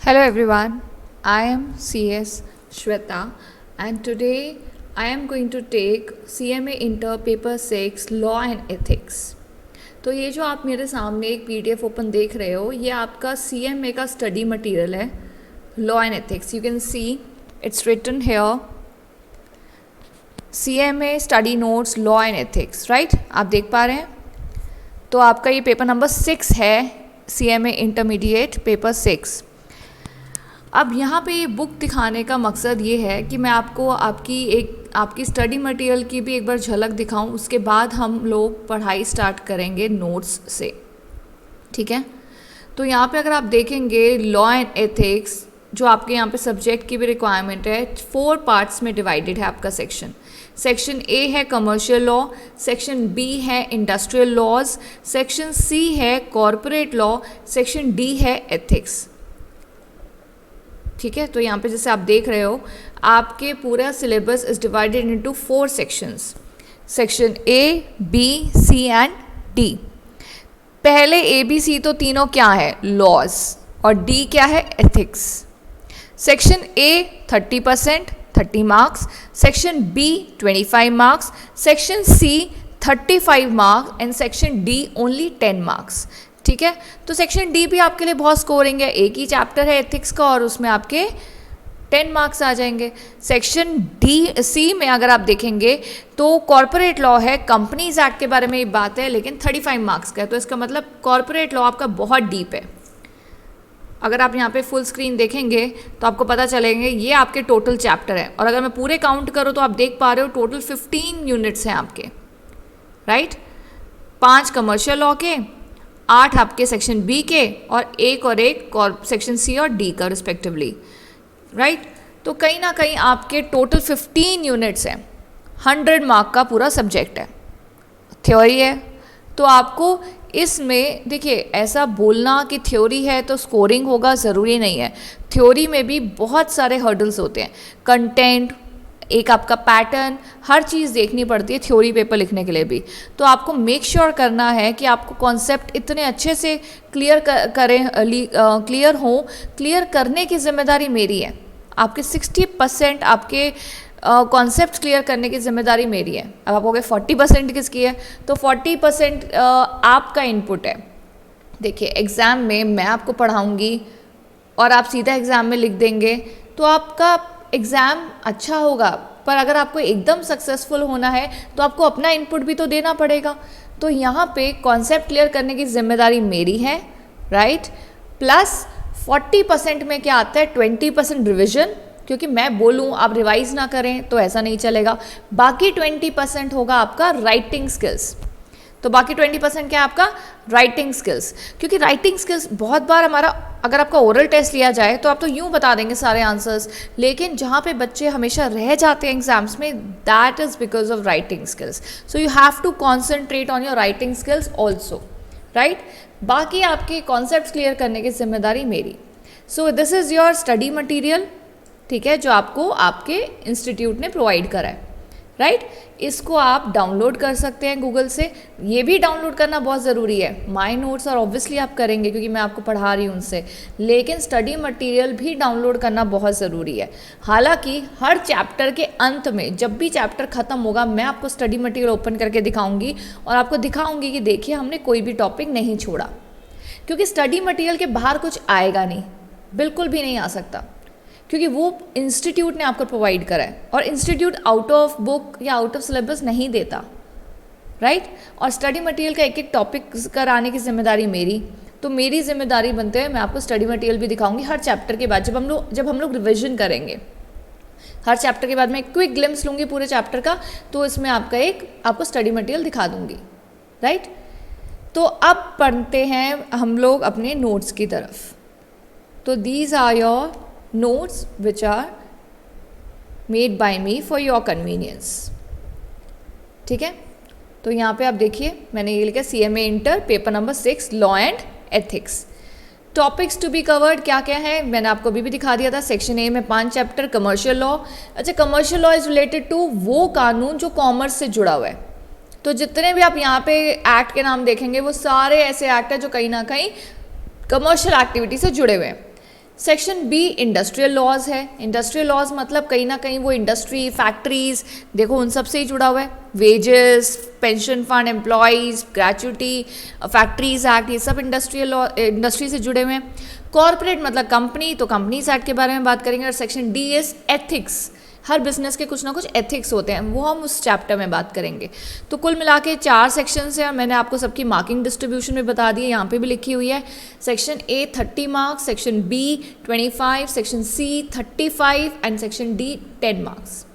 Hello everyone, I am CS Shweta and today I am going to take CMA Inter Paper 6 Law and Ethics। तो ये जो आप मेरे सामने एक PDF ओपन देख रहे हो ये आपका CMA का स्टडी मटेरियल है law and ethics. You can see it's written here CMA study notes law and ethics, right? आप देख पा रहे हैं। तो आपका ये पेपर नंबर 6 है, CMA इंटरमीडिएट पेपर 6। अब यहाँ पे ये बुक दिखाने का मकसद ये है कि मैं आपको आपकी स्टडी मटेरियल की भी एक बार झलक दिखाऊं, उसके बाद हम लोग पढ़ाई स्टार्ट करेंगे नोट्स से, ठीक है? तो यहाँ पे अगर आप देखेंगे लॉ एंड एथिक्स जो आपके यहाँ पे सब्जेक्ट की भी रिक्वायरमेंट है, 4 पार्ट्स में डिवाइडेड है आपका सेक्शन ए है कमर्शियल लॉ, सेक्शन बी है इंडस्ट्रियल लॉज, सेक्शन सी है कॉरपोरेट लॉ, सेक्शन डी है एथिक्स, ठीक है? तो यहाँ पे जैसे आप देख रहे हो आपके पूरा syllabus is divided into 4 sections, section A, B, C and D. पहले ए बी सी तो तीनों क्या है, लॉज, और डी क्या है, ethics. Section A 30%, 30 marks, section B 25 marks, section C 35 marks and section D only 10 marks, ठीक है? तो सेक्शन डी भी आपके लिए बहुत स्कोरिंग है, एक ही चैप्टर है एथिक्स का और उसमें आपके 10 मार्क्स आ जाएंगे। सेक्शन सी में अगर आप देखेंगे तो कॉरपोरेट लॉ है, कंपनीज एक्ट के बारे में ये बात है, लेकिन 35 मार्क्स का है। तो इसका मतलब कॉरपोरेट लॉ आपका बहुत डीप है। अगर आप यहाँ पे फुल स्क्रीन देखेंगे तो आपको पता चलेंगे ये आपके टोटल चैप्टर है, और अगर मैं पूरे काउंट करूँ तो आप देख पा रहे हो टोटल 15 यूनिट्स हैं आपके, राइट? 5 कमर्शियल लॉ के, 8 आपके सेक्शन बी के और एक सेक्शन सी और डी का रिस्पेक्टिवली, राइट? तो कहीं ना कहीं आपके टोटल 15 यूनिट्स हैं, 100 मार्क का पूरा सब्जेक्ट है, थ्योरी है। तो आपको इसमें देखिए ऐसा बोलना कि थ्योरी है तो स्कोरिंग होगा, ज़रूरी नहीं है। थ्योरी में भी बहुत सारे हर्डल्स होते हैं, कंटेंट, एक आपका पैटर्न, हर चीज़ देखनी पड़ती है थ्योरी पेपर लिखने के लिए भी। तो आपको मेक श्योर करना है कि आपको कॉन्सेप्ट इतने अच्छे से क्लियर हो। क्लियर करने की जिम्मेदारी मेरी है, आपके 60% आपके कॉन्सेप्ट क्लियर करने की जिम्मेदारी मेरी है। अब आप कहोगे 40% किसकी है? तो 40% आपका इनपुट है। देखिए एग्ज़ाम में मैं आपको पढ़ाऊँगी और आप सीधा एग्ज़ाम में लिख देंगे तो आपका एग्ज़ाम अच्छा होगा, पर अगर आपको एकदम सक्सेसफुल होना है तो आपको अपना इनपुट भी तो देना पड़ेगा। तो यहाँ पे कॉन्सेप्ट क्लियर करने की जिम्मेदारी मेरी है, राइट? प्लस 40% में क्या आता है, 20% रिविजन, क्योंकि मैं बोलूँ आप रिवाइज ना करें तो ऐसा नहीं चलेगा। बाकी 20% होगा आपका राइटिंग स्किल्स। तो बाकी 20% क्या है आपका, राइटिंग स्किल्स, क्योंकि राइटिंग स्किल्स बहुत बार हमारा, अगर आपका ओरल टेस्ट लिया जाए तो आप तो यूँ बता देंगे सारे आंसर्स, लेकिन जहाँ पे बच्चे हमेशा रह जाते हैं एग्जाम्स में, that is because of writing skills. So you have to concentrate on your writing skills also, right? बाकी आपके कॉन्सेप्ट क्लियर करने की जिम्मेदारी मेरी। So this is your study material, ठीक है, जो आपको आपके इंस्टीट्यूट ने प्रोवाइड करा है, राइट? इसको आप डाउनलोड कर सकते हैं गूगल से। ये भी डाउनलोड करना बहुत ज़रूरी है। माई नोट्स और ऑब्वियसली आप करेंगे क्योंकि मैं आपको पढ़ा रही हूँ उनसे, लेकिन स्टडी मटेरियल भी डाउनलोड करना बहुत ज़रूरी है। हालांकि हर चैप्टर के अंत में जब भी चैप्टर ख़त्म होगा मैं आपको स्टडी मटेरियल ओपन करके दिखाऊंगी और आपको दिखाऊंगी कि देखिए हमने कोई भी टॉपिक नहीं छोड़ा, क्योंकि स्टडी मटेरियल के बाहर कुछ आएगा नहीं, बिल्कुल भी नहीं आ सकता, क्योंकि वो इंस्टीट्यूट ने आपको प्रोवाइड करा है और इंस्टीट्यूट आउट ऑफ बुक या आउट ऑफ सिलेबस नहीं देता, राइट? और स्टडी मटेरियल का एक एक टॉपिक कराने की जिम्मेदारी मेरी। तो मेरी जिम्मेदारी बनते हैं मैं आपको स्टडी मटेरियल भी दिखाऊंगी हर चैप्टर के बाद, जब हम लोग रिविजन करेंगे। हर चैप्टर के बाद मैं क्विक ग्लिम्स लूँगी पूरे चैप्टर का, तो इसमें आपको स्टडी मटेरियल दिखा दूँगी, राइट? तो अब पढ़ते हैं हम लोग अपने नोट्स की तरफ। तो these are your notes which are made by me for your convenience, ठीक है? तो यहाँ पे आप देखिए मैंने ये लिखा CMA inter paper number 6 law and ethics. Topics to be covered क्या क्या है मैंने आपको अभी भी दिखा दिया था। सेक्शन ए में 5 चैप्टर, कमर्शियल लॉ। अच्छा, commercial law is related to वो कानून जो कॉमर्स से जुड़ा हुआ है। तो जितने भी आप यहाँ पे एक्ट के नाम देखेंगे वो सारे ऐसे एक्ट है जो कहीं ना कहीं कमर्शियल एक्टिविटी से जुड़े हुए हैं। सेक्शन बी इंडस्ट्रियल लॉज है। इंडस्ट्रियल लॉज मतलब कहीं ना कहीं वो इंडस्ट्री, फैक्ट्रीज, देखो उन सब से ही जुड़ा हुआ है। Wages, pension fund, employees, gratuity, factories act, ये सब इंडस्ट्री से जुड़े हुए हैं। कॉर्पोरेट मतलब कंपनी, तो कंपनीज एक्ट के बारे में बात करेंगे। और section D is ethics, her business के कुछ ना कुछ एथिक्स होते हैं, वो हम उस चैप्टर में बात करेंगे। तो कुल मिला के 4 सेक्शंस हैं और मैंने आपको सबकी मार्किंग डिस्ट्रीब्यूशन में बता दी है, यहाँ पे भी लिखी हुई है। Section A 30 marks, section B 25, section C 35 and section D 10 marks.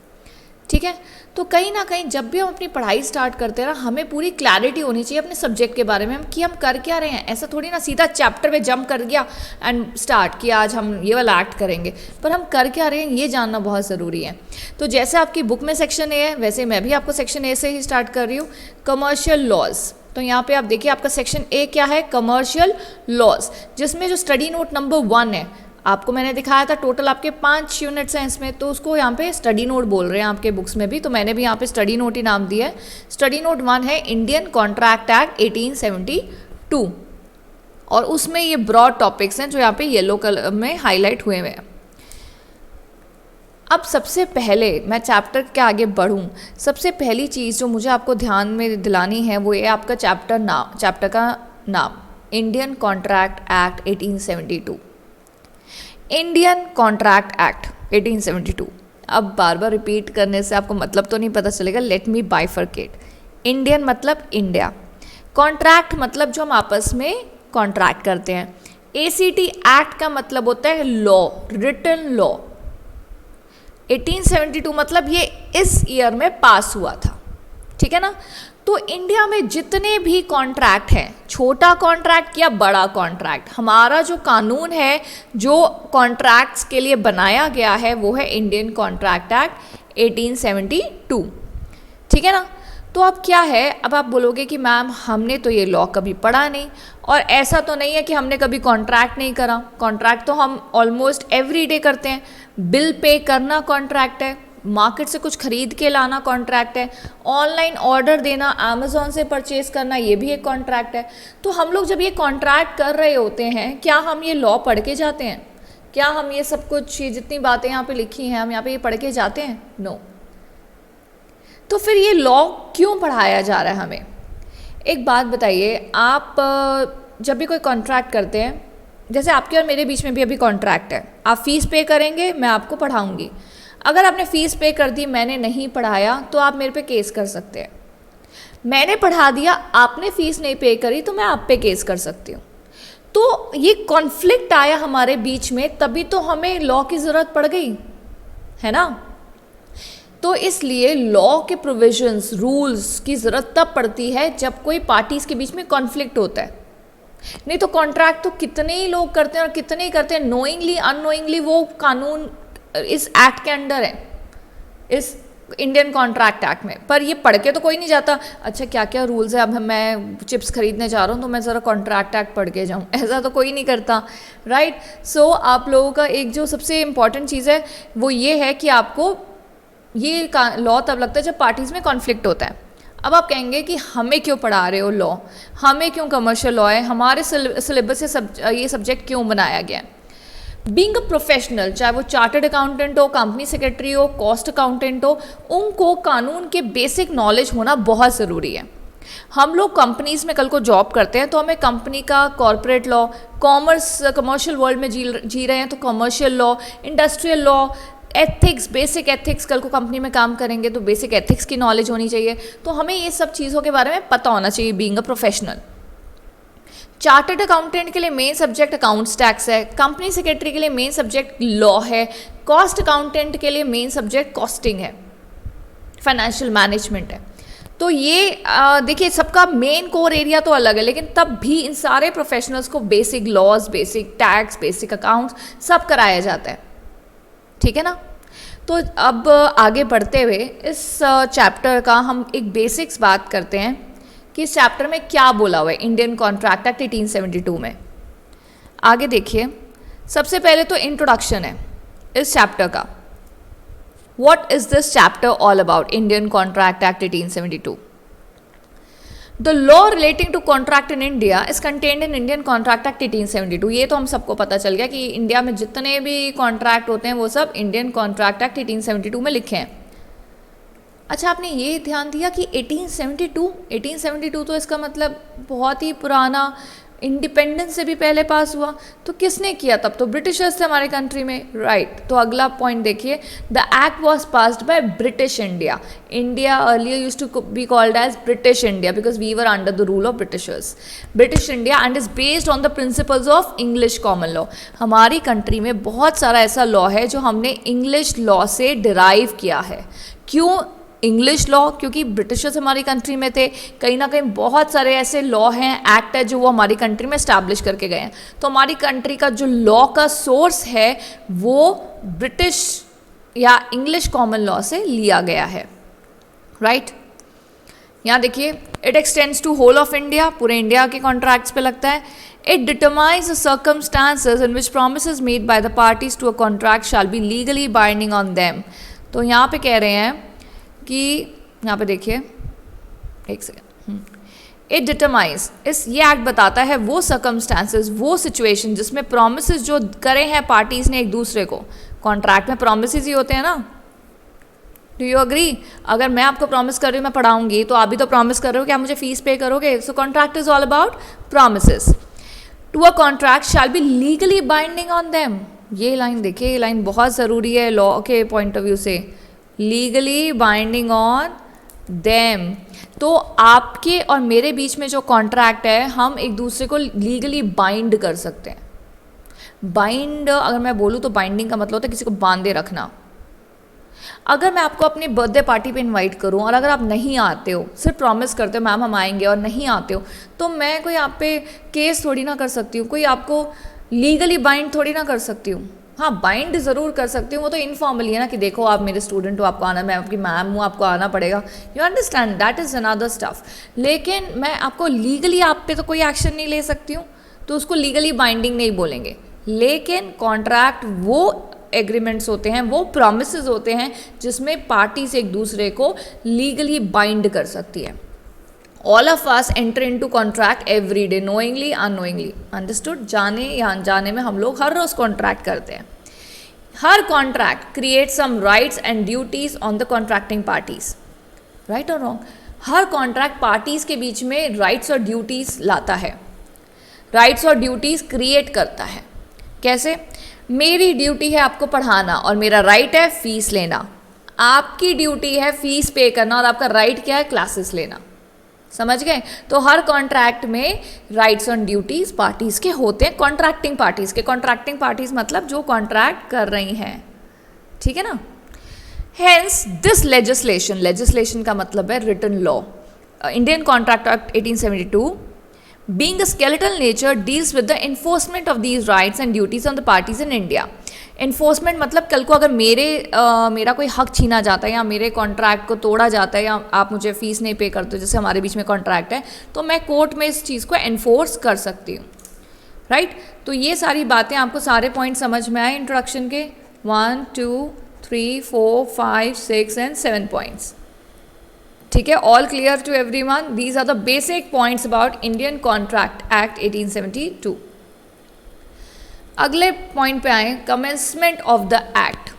ठीक है, तो कहीं ना कहीं जब भी हम अपनी पढ़ाई स्टार्ट करते हैं ना, हमें पूरी क्लैरिटी होनी चाहिए अपने सब्जेक्ट के बारे में कि हम कर क्या रहे हैं। ऐसा थोड़ी ना सीधा चैप्टर में जंप कर गया एंड स्टार्ट किया आज हम ये वाला एक्ट करेंगे, पर हम कर क्या रहे हैं ये जानना बहुत ज़रूरी है। तो जैसे आपकी बुक में सेक्शन ए है, वैसे मैं भी आपको सेक्शन ए से ही स्टार्ट कर रही हूँ, कमर्शियल लॉज। तो यहाँ पे आप देखिए आपका सेक्शन ए क्या है, कमर्शियल लॉज, जिसमें जो स्टडी नोट नंबर 1 है, आपको मैंने दिखाया था टोटल आपके 5 यूनिट्स हैं इसमें, तो उसको यहाँ पे स्टडी नोट बोल रहे हैं आपके बुक्स में भी, तो मैंने भी यहाँ पे स्टडी नोट ही नाम दिया है। स्टडी नोट 1 है इंडियन कॉन्ट्रैक्ट एक्ट 1872, और उसमें ये ब्रॉड टॉपिक्स हैं जो यहाँ पे येलो कलर में हाईलाइट हुए हुए हैं। अब सबसे पहले मैं चैप्टर के आगे बढ़ूँ, सबसे पहली चीज़ जो मुझे आपको ध्यान में दिलानी है वो ये आपका चैप्टर का नाम, Indian Contract Act 1872। Indian Contract Act 1872। अब बार बार रिपीट करने से आपको मतलब तो नहीं पता चलेगा, लेट मी बाइफरकेट। इंडियन मतलब इंडिया, कॉन्ट्रैक्ट मतलब जो हम आपस में कॉन्ट्रैक्ट करते हैं। एसीटी एक्ट का मतलब होता है लॉ, रिटन लॉ। 1872 मतलब ये इस ईयर में पास हुआ था, ठीक है ना। तो इंडिया में जितने भी कॉन्ट्रैक्ट हैं, छोटा कॉन्ट्रैक्ट या बड़ा कॉन्ट्रैक्ट, हमारा जो कानून है जो कॉन्ट्रैक्ट्स के लिए बनाया गया है वो है इंडियन कॉन्ट्रैक्ट एक्ट 1872, ठीक है ना। तो अब क्या है, अब आप बोलोगे कि मैम हमने तो ये लॉ कभी पढ़ा नहीं, और ऐसा तो नहीं है कि हमने कभी कॉन्ट्रैक्ट नहीं करा। कॉन्ट्रैक्ट तो हम ऑलमोस्ट एवरी डे करते हैं। बिल पे करना कॉन्ट्रैक्ट है, मार्केट से कुछ खरीद के लाना कॉन्ट्रैक्ट है, ऑनलाइन ऑर्डर देना, अमेज़ॉन से परचेज करना, ये भी एक कॉन्ट्रैक्ट है। तो हम लोग जब ये कॉन्ट्रैक्ट कर रहे होते हैं, क्या हम ये लॉ पढ़ के जाते हैं? क्या हम ये सब कुछ, ये जितनी बातें यहाँ पे लिखी हैं, हम यहाँ पे ये पढ़ के जाते हैं? नो। तो फिर ये लॉ क्यों पढ़ाया जा रहा है हमें? एक बात बताइए, आप जब भी कोई कॉन्ट्रैक्ट करते हैं, जैसे आपके और मेरे बीच में भी अभी कॉन्ट्रैक्ट है, आप फीस पे करेंगे, मैं आपको पढ़ाऊँगी। अगर आपने फ़ीस पे कर दी, मैंने नहीं पढ़ाया, तो आप मेरे पे केस कर सकते हैं। मैंने पढ़ा दिया, आपने फ़ीस नहीं पे करी, तो मैं आप पे केस कर सकती हूँ। तो ये कॉन्फ्लिक्ट आया हमारे बीच में, तभी तो हमें लॉ की ज़रूरत पड़ गई, है ना। तो इसलिए लॉ के प्रोविजंस, रूल्स की ज़रूरत तब पड़ती है जब कोई पार्टीज़ के बीच में कॉन्फ्लिक्ट होता है। नहीं तो कॉन्ट्रैक्ट तो कितने ही लोग करते हैं, और कितने ही करते हैं नोइंगली अननोइंगली, वो कानून इस एक्ट के अंडर है, इस इंडियन कॉन्ट्रैक्ट एक्ट में। पर ये पढ़ के तो कोई नहीं जाता, अच्छा क्या क्या रूल्स है, अब मैं चिप्स खरीदने जा रहा हूँ तो मैं ज़रा कॉन्ट्रैक्ट एक्ट पढ़ के जाऊँ, ऐसा तो कोई नहीं करता, राइट। सो आप लोगों का एक जो सबसे इम्पॉर्टेंट चीज़ है वो ये है कि आपको ये लॉ तब लगता है जब पार्टीज़ में कॉन्फ्लिक्ट होता है। अब आप कहेंगे कि हमें क्यों पढ़ा रहे हो लॉ, हमें क्यों कमर्शियल लॉ है, हमारे सिलेबस से ये सब्जेक्ट क्यों बनाया गया है? बीइंग अ प्रोफेशनल, चाहे वो चार्टर्ड अकाउंटेंट हो, कंपनी सेक्रेटरी हो, कॉस्ट अकाउंटेंट हो, उनको कानून के बेसिक नॉलेज होना बहुत ज़रूरी है। हम लोग कंपनीज़ में कल को जॉब करते हैं तो हमें कंपनी का कॉर्पोरेट लॉ, कमर्शियल वर्ल्ड में जी रहे हैं तो commercial law, industrial law, ethics, basic ethics, कल को कंपनी में काम करेंगे तो बेसिक एथिक्स की नॉलेज होनी चाहिए। तो हमें ये सब चीज़ों के बारे में पता होना चाहिए being a professional. Chartered accountant के लिए मेन सब्जेक्ट अकाउंट्स टैक्स है, कंपनी सेक्रेटरी के लिए मेन सब्जेक्ट लॉ है, कॉस्ट अकाउंटेंट के लिए मेन सब्जेक्ट कॉस्टिंग है, फाइनेंशियल मैनेजमेंट है। तो ये देखिए सबका मेन कोर एरिया तो अलग है, लेकिन तब भी इन सारे प्रोफेशनल्स को basic laws, basic tax, basic accounts सब कराया जाता है, ठीक है ना। तो अब आगे बढ़ते हुए इस चैप्टर का हम एक बेसिक्स बात करते हैं कि इस चैप्टर में क्या बोला हुआ है इंडियन कॉन्ट्रैक्ट एक्ट 1872 में। आगे देखिए, सबसे पहले तो इंट्रोडक्शन है इस चैप्टर का। What is this chapter all about, Indian Contract Act 1872? The law relating to contract in India is contained in Indian Contract Act 1872। ये तो हम सबको पता चल गया कि इंडिया में जितने भी कॉन्ट्रैक्ट होते हैं वो सब इंडियन कॉन्ट्रैक्ट एक्ट 1872 में लिखे हैं। अच्छा, आपने ये ध्यान दिया कि 1872 तो इसका मतलब बहुत ही पुराना, इंडिपेंडेंस से भी पहले पास हुआ। तो किसने किया? तब तो ब्रिटिशर्स थे हमारे कंट्री में, राइट। तो अगला पॉइंट देखिए, the act was passed by British India. India earlier used to be called as British India because we were under the rule of Britishers, British India, and is based on the principles of English common law. हमारी country में बहुत सारा ऐसा law है जो हमने English law से derive किया है। क्यों इंग्लिश लॉ? क्योंकि ब्रिटिशर्स हमारी कंट्री में थे, कहीं ना कहीं बहुत सारे ऐसे लॉ हैं, एक्ट है जो वो हमारी कंट्री में स्टैब्लिश करके गए हैं। तो हमारी कंट्री का जो लॉ का सोर्स है वो ब्रिटिश या इंग्लिश कॉमन लॉ से लिया गया है, राइट। यहाँ देखिए, it extends to whole of India, पूरे इंडिया के कॉन्ट्रैक्ट्स पे लगता है। It determines the circumstances in which promises made by the parties to a contract shall be legally binding on them. तो यहाँ पे कह रहे हैं कि यहाँ पे देखिए, एक सेकेंड, इट डिटरमाइंस, ये एक्ट बताता है वो सर्कमस्टांसेस, वो सिचुएशन जिसमें प्रोमिसेस जो करे हैं पार्टीज ने एक दूसरे को, कॉन्ट्रैक्ट में प्रोमिसेस ही होते हैं ना। Do you agree? अगर मैं आपको प्रॉमिस कर रही हूँ मैं पढ़ाऊंगी, तो आप भी तो प्रॉमिस कर रहे हो कि आप मुझे फीस पे करोगे। So contract is all about promises. To a contract shall be legally binding on them. ये लाइन देखिए, ये लाइन बहुत ज़रूरी है लॉ के पॉइंट ऑफ व्यू से। लीगली बाइंडिंग ऑन देम, तो आपके और मेरे बीच में जो कॉन्ट्रैक्ट है हम एक दूसरे को लीगली बाइंड कर सकते हैं। बाइंड अगर मैं बोलूँ तो बाइंडिंग का मतलब होता है किसी को बांधे रखना। अगर मैं आपको अपनी बर्थडे पार्टी पे इनवाइट करूं और अगर आप नहीं आते हो, सिर्फ प्रॉमिस करते हो मैम हम आएंगे और नहीं आते हो, तो मैं कोई आप पे केस थोड़ी ना कर सकती हूँ, कोई आपको लीगली बाइंड थोड़ी ना कर सकती हूँ। हाँ, बाइंड ज़रूर कर सकती हूँ, वो तो इनफॉर्मली है ना कि देखो आप मेरे स्टूडेंट हो, आपको आना, मैं आपकी मैम हूँ, आपको आना पड़ेगा। You understand, that is another stuff. लेकिन मैं आपको लीगली आप पे तो कोई एक्शन नहीं ले सकती हूँ, तो उसको लीगली बाइंडिंग नहीं बोलेंगे। लेकिन कॉन्ट्रैक्ट वो एग्रीमेंट्स होते हैं, वो प्रॉमिसेस होते हैं जिसमें पार्टीज एक दूसरे को लीगली बाइंड कर सकती है। All of us enter into contract every day, knowingly unknowingly, understood. जाने या अनजाने में हम लोग हर रोज कॉन्ट्रैक्ट करते हैं। हर contract create some rights and duties on the contracting parties, right और रॉन्ग? हर कॉन्ट्रैक्ट पार्टीज के बीच में राइट्स और ड्यूटीज लाता है, राइट्स और ड्यूटीज क्रिएट करता है। कैसे? मेरी ड्यूटी है आपको पढ़ाना और मेरा राइट है फीस लेना। आपकी ड्यूटी है फीस पे करना और आपका राइट क्या है? क्लासेस लेना। समझ गए? तो हर कॉन्ट्रैक्ट में राइट्स एंड ड्यूटीज पार्टीज के होते हैं, कॉन्ट्रैक्टिंग पार्टीज के। कॉन्ट्रैक्टिंग पार्टीज मतलब जो कॉन्ट्रैक्ट कर रही हैं, ठीक है ना। हेंस दिस लेजिस्लेशन, लेजिस्लेशन का मतलब है written law. Indian Contract Act 1872 being a skeletal nature deals with the enforcement of these rights and duties on the parties in India. Enforcement मतलब कल को अगर मेरा कोई हक छीना जाता है या मेरे कॉन्ट्रैक्ट को तोड़ा जाता है या आप मुझे फीस नहीं पे करते हो, जैसे हमारे बीच में कॉन्ट्रैक्ट है, तो मैं कोर्ट में इस चीज़ को एनफोर्स कर सकती हूँ, राइट। तो ये सारी बातें आपको सारे पॉइंट समझ में आए इंट्रोडक्शन के? 1 2 3 4 5 6 एंड 7 पॉइंट्स, ठीक है। All clear to everyone? These are the basic points about Indian Contract Act 1872। अगले पॉइंट पे आए, commencement of the act.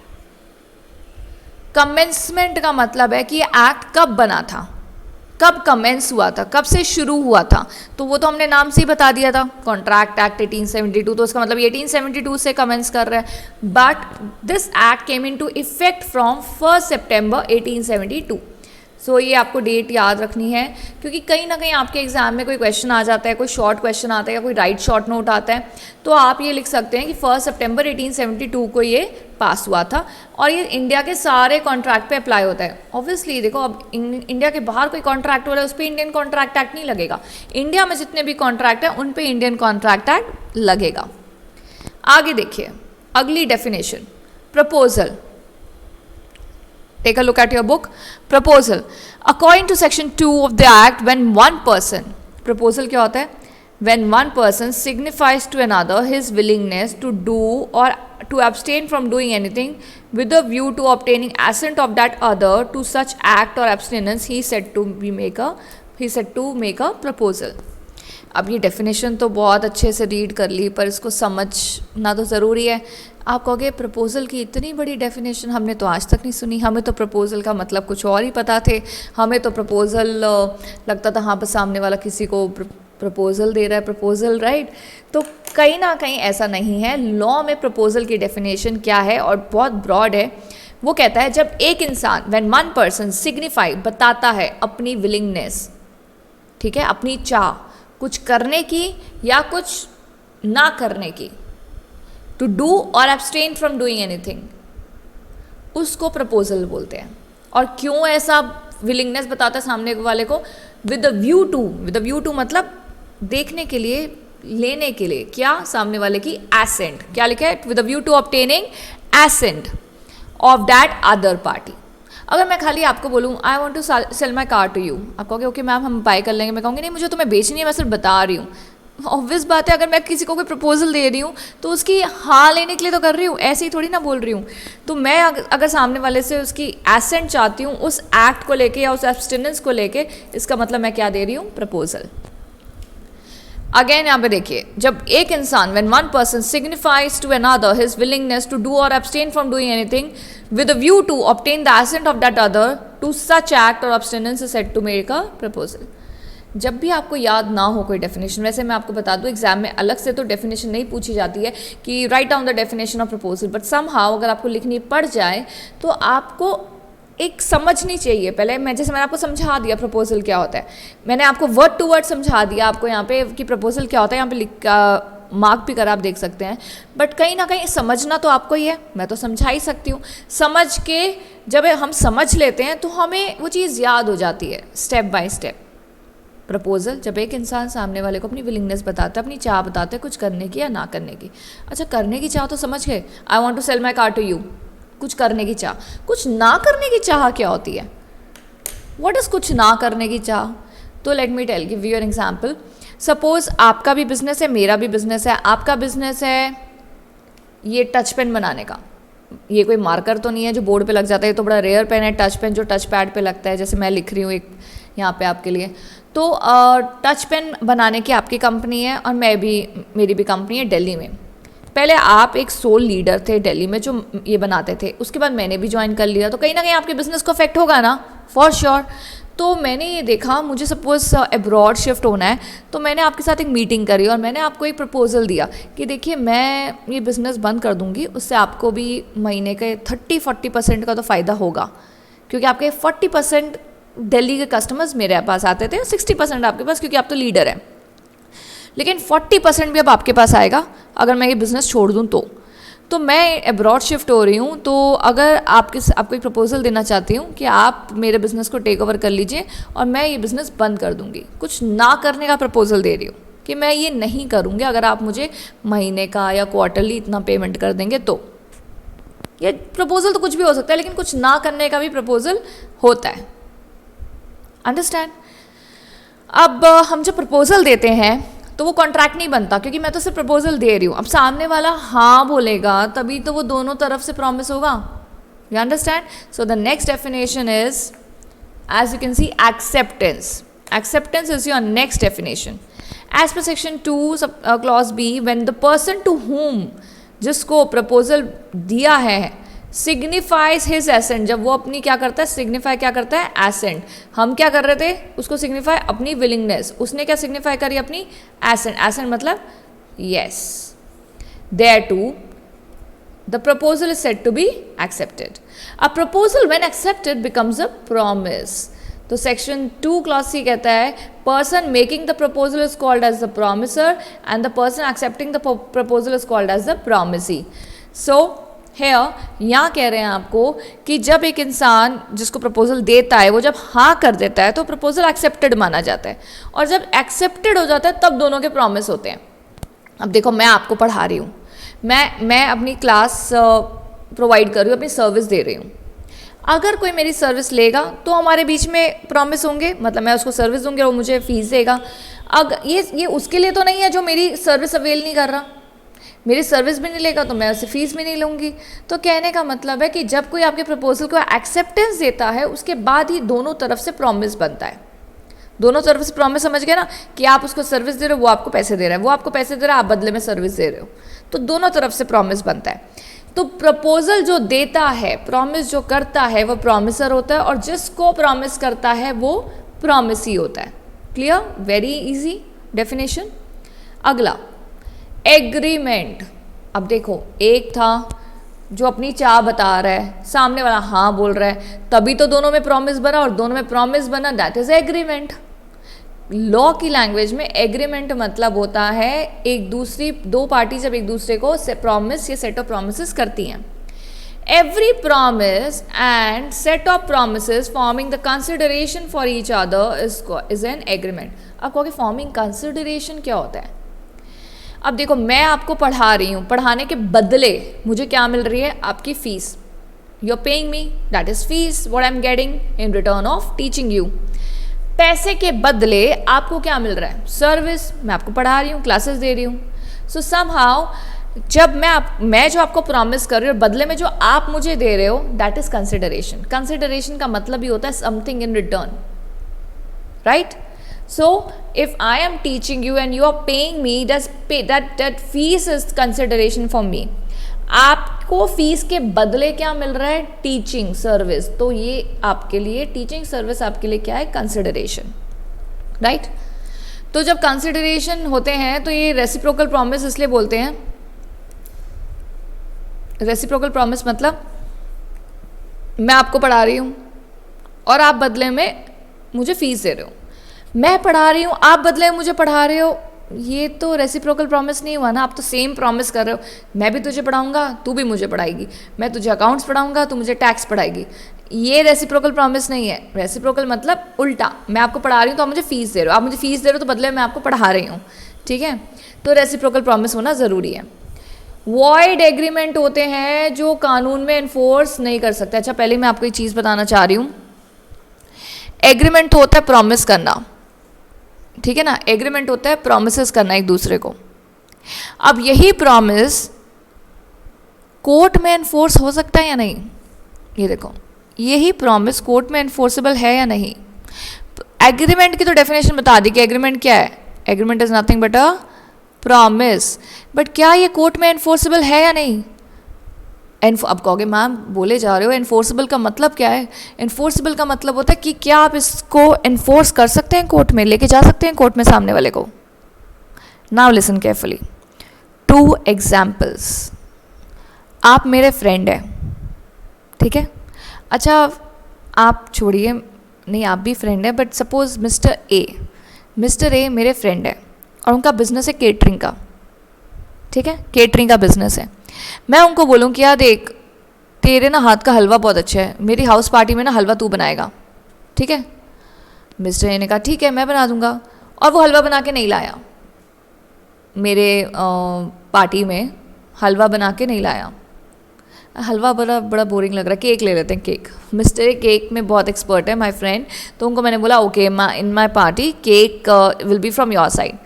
Commencement का मतलब है कि ये एक्ट कब बना था, कब कमेंस हुआ था, कब से शुरू हुआ था। तो वो तो हमने नाम से ही बता दिया था, कॉन्ट्रैक्ट एक्ट 1872, तो उसका मतलब 1872 से कमेंस कर रहा है। But this act came into effect from 1 September 1872। So ये आपको डेट याद रखनी है, क्योंकि कहीं ना कहीं आपके एग्जाम में कोई क्वेश्चन आ जाता है, कोई शॉर्ट क्वेश्चन आता है या कोई राइट शॉर्ट नोट आता है, तो आप ये लिख सकते हैं कि 1 सितंबर 1872 को ये पास हुआ था और ये इंडिया के सारे कॉन्ट्रैक्ट पे अप्लाई होता है। ऑब्वियसली देखो, अब इंडिया के बाहर कोई कॉन्ट्रैक्ट हो रहा है उस पर इंडियन कॉन्ट्रैक्ट एक्ट नहीं लगेगा, इंडिया में जितने भी कॉन्ट्रैक्ट हैं उन पे इंडियन कॉन्ट्रैक्ट एक्ट लगेगा। आगे देखिए अगली definition, proposal. Take a look at your book. Proposal. According to section 2 of the act, when one person, proposal क्या होता है? When one person signifies to another his willingness to do or to abstain from doing anything with a view to obtaining assent of that other to such act or abstinence, he is said to be make a he said to make a proposal. अब ये definition तो बहुत अच्छे से read कर ली, पर इसको समझना तो ज़रूरी है। आप कहोगे प्रपोज़ल की इतनी बड़ी डेफिनेशन हमने तो आज तक नहीं सुनी, हमें तो प्रपोज़ल का मतलब कुछ और ही पता थे, हमें तो प्रपोज़ल लगता था हाँ बस सामने वाला किसी को प्रपोज़ल दे रहा है, प्रपोज़ल, राइट। तो कहीं ना कहीं ऐसा नहीं है। लॉ में प्रपोज़ल की डेफिनेशन क्या है और बहुत ब्रॉड है। वो कहता है जब एक इंसान, व्हेन वन पर्सन सिग्निफाई, बताता है अपनी विलिंगनेस, ठीक है, अपनी चाह कुछ करने की या कुछ ना करने की, to do or abstain from doing anything, उसको प्रपोजल बोलते हैं। और क्यों ऐसा विलिंगनेस बताता है सामने वाले को? विद द व्यू टू मतलब देखने के लिए, लेने के लिए, क्या? सामने वाले की एसेंट। क्या लिखा है? With the view to obtaining assent of that other party. अगर मैं खाली आपको बोलूँ I want to sell my car to you, आप कहोगे ओके मैम हम बाय कर लेंगे। मैं कहूँगी नहीं, मुझे तुम्हें बेचनी है, मैं सिर्फ बता रही हूँ। ऑब्वियस बात है, अगर मैं किसी को कोई प्रपोजल दे रही हूँ तो उसकी हाँ लेने के लिए तो कर रही हूँ, ऐसे ही थोड़ी ना बोल रही हूँ। तो मैं अगर सामने वाले से उसकी एसेंट चाहती हूँ उस एक्ट को लेके या उस एब्सटिनेंस को लेके, इसका मतलब मैं क्या दे रही हूँ? प्रपोजल। अगेन यहाँ पे देखिए, जब एक इंसान, when one person signifies to another his willingness to do or abstain from doing anything with a view to obtain the assent of that other to such act or abstinence is said to make a proposal. जब भी आपको याद ना हो कोई definition, वैसे मैं आपको बता दूं एग्जाम में अलग से तो डेफिनेशन नहीं पूछी जाती है कि write down the definition of proposal, but somehow अगर आपको लिखनी पड़ जाए तो आपको एक समझनी चाहिए। पहले मैंने आपको समझा दिया प्रपोजल क्या होता है, मैंने आपको वर्ड टू वर्ड समझा दिया आपको यहाँ पे कि प्रपोजल क्या होता है, यहाँ पे मार्क भी कर आप देख सकते हैं। बट कहीं ना कहीं समझना तो आपको ही है, मैं तो समझा ही सकती हूँ। समझ के जब हम समझ लेते हैं तो हमें वो चीज़ याद हो जाती है स्टेप बाय स्टेप। प्रपोजल, जब एक इंसान सामने वाले को अपनी विलिंगनेस बताता है, अपनी चाह बताता है कुछ करने की या ना करने की। अच्छा, करने की चाह तो समझ गए, I want to sell my car to you, कुछ करने की चाह। कुछ ना करने की चाह क्या होती है? व्हाट इज कुछ ना करने की चाह? तो let me tell, give you an example. Suppose आपका भी बिजनेस है, मेरा भी बिजनेस है। आपका बिजनेस है ये टच पेन बनाने का, ये कोई मार्कर तो नहीं है जो बोर्ड पे लग जाता है, ये तो बड़ा रेयर पेन है टच पेन जो टच पैड पे लगता है, जैसे मैं लिख रही हूँ एक यहाँ पे आपके लिए। तो टच पेन बनाने की आपकी कंपनी है और मेरी भी कंपनी है दिल्ली में। पहले आप एक सोल लीडर थे दिल्ली में जो ये बनाते थे, उसके बाद मैंने भी ज्वाइन कर लिया, तो कहीं ना कहीं आपके बिजनेस को अफेक्ट होगा ना, फॉर श्योर। तो मैंने ये देखा मुझे सपोज अब्रॉड शिफ्ट होना है, तो मैंने आपके साथ एक मीटिंग करी और मैंने आपको एक प्रपोजल दिया कि देखिए मैं ये बिज़नेस बंद कर दूंगी, उससे आपको भी महीने के 30-40% का तो फ़ायदा होगा, क्योंकि आपके 40% दिल्ली के कस्टमर्स मेरे पास आते थे और 60% आपके पास, क्योंकि आप तो लीडर हैं। लेकिन 40% भी अब आपके पास आएगा अगर मैं ये बिज़नेस छोड़ दूँ तो मैं अब्रॉड शिफ्ट हो रही हूँ। तो अगर आपको एक प्रपोजल देना चाहती हूँ कि आप मेरे बिज़नेस को टेक ओवर कर लीजिए और मैं ये बिज़नेस बंद कर दूँगी। कुछ ना करने का प्रपोजल दे रही हूँ कि मैं ये नहीं करूँगी अगर आप मुझे महीने का या क्वार्टरली इतना पेमेंट कर देंगे। तो ये प्रपोजल तो कुछ भी हो सकता है, लेकिन कुछ ना करने का भी प्रपोजल होता है। अंडरस्टैंड? अब हम जब प्रपोजल देते हैं तो वो कॉन्ट्रैक्ट नहीं बनता, क्योंकि मैं तो सिर्फ प्रपोजल दे रही हूँ। अब सामने वाला हाँ बोलेगा तभी तो वो दोनों तरफ से प्रॉमिस होगा। You understand? So the next definition is, as you can see, acceptance. Acceptance is your next definition. As per section 2 clause B, when the person to whom, जिसको प्रपोजल दिया है, सिग्निफाइज हिज एसेंट, जब वो अपनी क्या करता है, signify क्या करता है, एसेंट। हम क्या कर रहे थे, उसको सिग्निफाई अपनी विलिंगनेस, उसने क्या सिग्निफाई करी, अपनी एसेंट। एसेंट मतलब yes, thereto the proposal is said to be accepted. A proposal when accepted becomes a promise. तो सेक्शन 2 क्लॉज सी कहता है, person making the proposal is called as the promisor and the person accepting the proposal is called as the promisee. So यहाँ कह रहे हैं आपको कि जब एक इंसान जिसको प्रपोजल देता है वो जब हाँ कर देता है तो प्रपोजल एक्सेप्टेड माना जाता है, और जब एक्सेप्टेड हो जाता है तब दोनों के प्रॉमिस होते हैं। अब देखो, मैं आपको पढ़ा रही हूँ, मैं अपनी क्लास प्रोवाइड कर रही हूँ, अपनी सर्विस दे रही हूँ। अगर कोई मेरी सर्विस लेगा तो हमारे बीच में प्रॉमिस होंगे, मतलब मैं उसको सर्विस दूंगी और वो मुझे फीस देगा। अगर ये उसके लिए तो नहीं है जो मेरी सर्विस अवेल नहीं कर रहा, मेरी सर्विस भी नहीं लेगा तो मैं उससे फीस भी नहीं लूँगी। तो कहने का मतलब है कि जब कोई आपके प्रपोजल को एक्सेप्टेंस देता है उसके बाद ही दोनों तरफ से प्रॉमिस बनता है। दोनों तरफ से प्रॉमिस समझ गए ना, कि आप उसको सर्विस दे रहे हो, वो आपको पैसे दे रहा है, वो आपको पैसे दे रहा है, आप बदले में सर्विस दे रहे हो, तो दोनों तरफ से प्रॉमिस बनता है। तो प्रपोजल जो देता है, प्रॉमिस जो करता है, वो प्रॉमिसर होता है, और जिसको प्रॉमिस करता है वो प्रॉमिसी होता है। क्लियर? Very easy definition. अगला एग्रीमेंट। अब देखो, एक था जो अपनी चाह बता रहा है, सामने वाला हाँ बोल रहा है, तभी तो दोनों में प्रॉमिस बना, और दोनों में प्रॉमिस बना, दैट इज एग्रीमेंट। लॉ की लैंग्वेज में एग्रीमेंट मतलब होता है दो पार्टी जब एक दूसरे को प्रॉमिस या सेट ऑफ प्रोमिस करती हैं। Every promise and set of promise forming the consideration for each other is an agreement. अब कहोगे फॉर्मिंग कंसिडरेशन क्या होता है? अब देखो, मैं आपको पढ़ा रही हूँ, पढ़ाने के बदले मुझे क्या मिल रही है? आपकी fees. You are paying me, that is fees what I am getting in return of teaching you. पैसे के बदले आपको क्या मिल रहा है? सर्विस। मैं आपको पढ़ा रही हूँ, क्लासेस दे रही हूँ। सो समहाउ जब मैं जो आपको प्रॉमिस कर रही हूँ, बदले में जो आप मुझे दे रहे हो, दैट इज कंसिडरेशन। कंसिडरेशन का मतलब ही होता है something in return, right? So if I am teaching you and you are paying me, that fees is consideration for me. आपको फीस के बदले क्या मिल रहा है? Teaching service. तो ये आपके लिए टीचिंग सर्विस आपके लिए क्या है? Consideration, right? तो जब कंसिडरेशन होते हैं तो ये रेसिप्रोकल प्रॉमिस इसलिए बोलते हैं। रेसिप्रोकल प्रॉमिस मतलब मैं आपको पढ़ा रही हूँ और आप बदले में मुझे फीस दे रहे हो, मैं पढ़ा रही हूँ, आप बदले में मुझे पढ़ा रहे हो, ये तो रेसिप्रोकल प्रॉमिस नहीं हुआ ना। आप तो सेम प्रॉमिस कर रहे हो, मैं भी तुझे पढ़ाऊंगा, तू भी मुझे पढ़ाएगी, मैं तुझे अकाउंट्स पढ़ाऊंगा, तू मुझे टैक्स पढ़ाएगी। ये रेसिप्रोकल प्रॉमिस नहीं है। रेसिप्रोकल मतलब उल्टा, मैं आपको पढ़ा रही हूँ तो आप मुझे फीस दे रहे हो, आप मुझे फीस दे रहे हो तो बदले में मैं आपको पढ़ा रही हूँ, ठीक है? तो रेसिप्रोकल प्रॉमिस होना ज़रूरी है। वॉइड एग्रीमेंट होते हैं जो कानून में इन्फोर्स नहीं कर सकते। अच्छा, पहले मैं आपको एक चीज़ बताना चाह रही हूँ। एग्रीमेंट तो होता है प्रॉमिस करना, ठीक है ना? एग्रीमेंट होता है प्रॉमिसेस करना एक दूसरे को। अब यही प्रॉमिस कोर्ट में एनफोर्स हो सकता है या नहीं? ये देखो, यही प्रॉमिस कोर्ट में एनफोर्सेबल है या नहीं? एग्रीमेंट की तो डेफिनेशन बता दी कि एग्रीमेंट क्या है। Agreement is nothing but a promise. But क्या ये कोर्ट में एनफोर्सेबल है या नहीं? अब कहोगे मैम बोले जा रहे हो, एनफोर्सेबल का मतलब क्या है? एनफोर्सेबल का मतलब होता है कि क्या आप इसको एनफोर्स कर सकते हैं, कोर्ट में लेके जा सकते हैं, कोर्ट में सामने वाले को। Now listen carefully, 2 examples. आप मेरे फ्रेंड हैं, ठीक है? अच्छा, आप छोड़िए, नहीं आप भी फ्रेंड है, बट सपोज मिस्टर ए मेरे फ्रेंड है और उनका बिजनेस है केटरिंग का, ठीक है? केटरिंग का बिजनेस है। मैं उनको बोलूँ कि यार देख, तेरे ना हाथ का हलवा बहुत अच्छा है, मेरी हाउस पार्टी में ना हलवा तू बनाएगा, ठीक है? मिस्टर ए ने कहा ठीक है मैं बना दूंगा, और वो हलवा बना के नहीं लाया, मेरे पार्टी में हलवा बना के नहीं लाया। हलवा बड़ा बोरिंग लग रहा है, केक ले लेते हैं। केक, मिस्टर ए केक में बहुत एक्सपर्ट है, माय फ्रेंड। तो उनको मैंने बोला okay in my party cake will be from your side.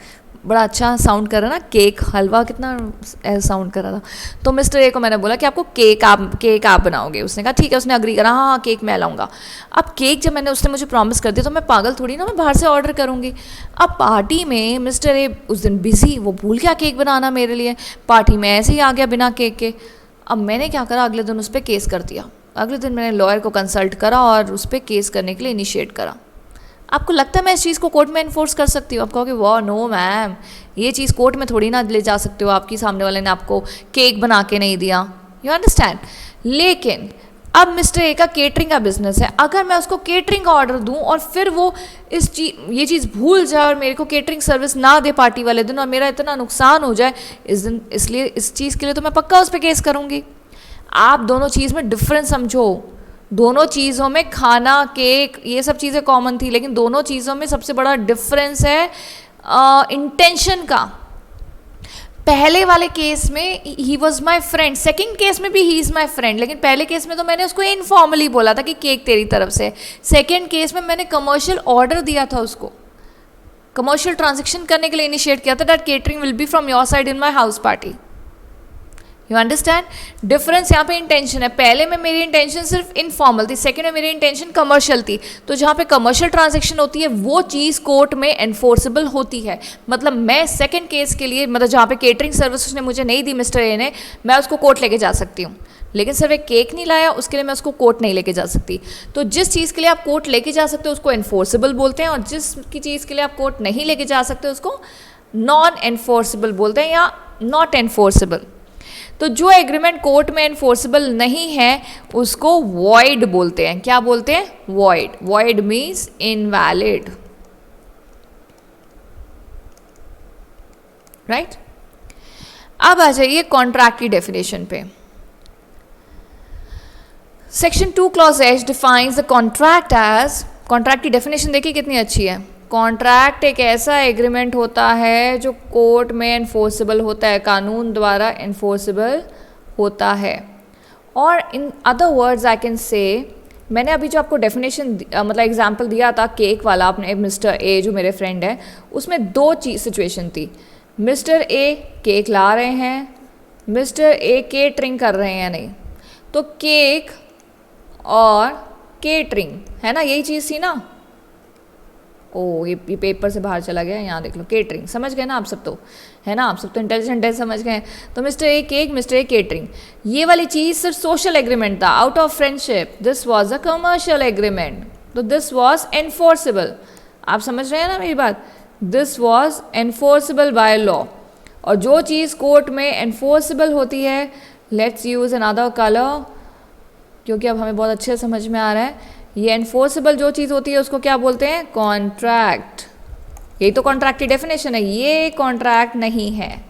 बड़ा अच्छा साउंड कर रहा ना, केक हलवा कितना साउंड कर रहा था। तो मिस्टर ए को मैंने बोला कि आपको केक आप बनाओगे। उसने कहा ठीक है, उसने अग्री करा, हाँ केक मैं लाऊंगा। अब केक जब उसने मुझे प्रॉमिस कर दिया तो मैं पागल थोड़ी ना मैं बाहर से ऑर्डर करूँगी। अब पार्टी में मिस्टर ए उस दिन बिजी, वो भूल गया केक बनाना मेरे लिए, पार्टी में ऐसे ही आ गया बिना केक के। अब मैंने क्या करा, अगले दिन उस पर केस कर दिया। अगले दिन मैंने लॉयर को कंसल्ट करा और उस पर केस करने के लिए इनिशिएट करा। आपको लगता है मैं इस चीज़ को कोर्ट में इन्फोर्स कर सकती हूँ? आप कहोगे वाह नो मैम, ये चीज़ कोर्ट में थोड़ी ना ले जा सकते हो, आपकी सामने वाले ने आपको केक बना के नहीं दिया, यू अंडरस्टैंड? लेकिन अब मिस्टर ए का केटरिंग का बिजनेस है, अगर मैं उसको केटरिंग का ऑर्डर दूं और फिर वो ये चीज़ भूल जाए और मेरे को केटरिंग सर्विस ना दे पार्टी वाले दिन और मेरा इतना नुकसान हो जाए इसलिए इस चीज़ के लिए तो मैं पक्का उस पर केस करूँगी। आप दोनों चीज़ में डिफरेंस समझो। दोनों चीज़ों में खाना, केक, ये सब चीज़ें कॉमन थी, लेकिन दोनों चीज़ों में सबसे बड़ा डिफरेंस है इंटेंशन का। पहले वाले केस में he was my friend, second case में भी ही इज़ माई फ्रेंड, लेकिन पहले केस में तो मैंने उसको इनफॉर्मली बोला था कि केक तेरी तरफ से। सेकेंड केस में मैंने कमर्शियल ऑर्डर दिया था उसको, कमर्शियल ट्रांजेक्शन करने के लिए इनिशिएट किया था, that catering will be from your side in my house party. You understand difference? यहाँ पे इंटेंशन है, पहले में मेरी इंटेंशन सिर्फ इनफॉर्मल थी, सेकंड में मेरी इंटेंशन कमर्शियल थी। तो जहाँ पे कमर्शियल ट्रांजैक्शन होती है वो चीज़ कोर्ट में एनफोर्सेबल होती है। मतलब मैं सेकंड केस के लिए, मतलब जहाँ पे केटरिंग सर्विस उसने मुझे नहीं दी मिस्टर ए ने, मैं उसको कोर्ट लेके जा सकती हूँ, लेकिन सिर्फ एक केक नहीं लाया उसके लिए मैं उसको कोर्ट नहीं लेके जा सकती। तो जिस चीज़ के लिए आप कोर्ट लेके जा सकते हो उसको एनफोर्सेबल बोलते हैं, और जिस की चीज़ के लिए आप कोर्ट नहीं लेके जा सकते उसको नॉन एनफोर्सेबल बोलते हैं या नॉट एनफोर्सेबल। तो जो एग्रीमेंट कोर्ट में एनफोर्सेबल नहीं है उसको वॉइड बोलते हैं। क्या बोलते हैं? Void. Void means invalid, right? अब आ जाइए कॉन्ट्रैक्ट की डेफिनेशन पे। Section 2 clause H defines the contract as, contract की डेफिनेशन देखिए कितनी अच्छी है। कॉन्ट्रैक्ट एक ऐसा एग्रीमेंट होता है जो कोर्ट में एनफोर्सेबल होता है, कानून द्वारा एनफोर्सेबल होता है। और in other words I can say, मैंने अभी जो आपको डेफिनेशन मतलब एग्जांपल दिया था केक वाला, आपने मिस्टर ए जो मेरे फ्रेंड है, उसमें दो चीज सिचुएशन थी। मिस्टर ए केक ला रहे हैं, मिस्टर ए केटरिंग कर रहे हैं, नहीं तो केक और केटरिंग है ना, यही चीज़ थी ना। ओ ये पेपर से बाहर चला गया, यहाँ देख लो, केटरिंग। समझ गए ना आप सब? तो है ना, आप सब तो इंटेलिजेंट है, समझ गए। तो mister A cake, mister A catering, ये वाली चीज़ सिर्फ सोशल एग्रीमेंट था, out of friendship. This was a commercial agreement, तो दिस वाज एनफोर्सेबल। आप समझ रहे हैं ना मेरी बात? This was enforceable by law. और जो चीज़ कोर्ट में एनफोर्सेबल होती है, लेट्स यूज अनदर कलर क्योंकि अब हमें बहुत अच्छे से समझ में आ रहा है। ये एनफोर्सेबल जो चीज़ होती है उसको क्या बोलते हैं? कॉन्ट्रैक्ट। यही तो कॉन्ट्रैक्ट की डेफिनेशन है, ये कॉन्ट्रैक्ट नहीं है।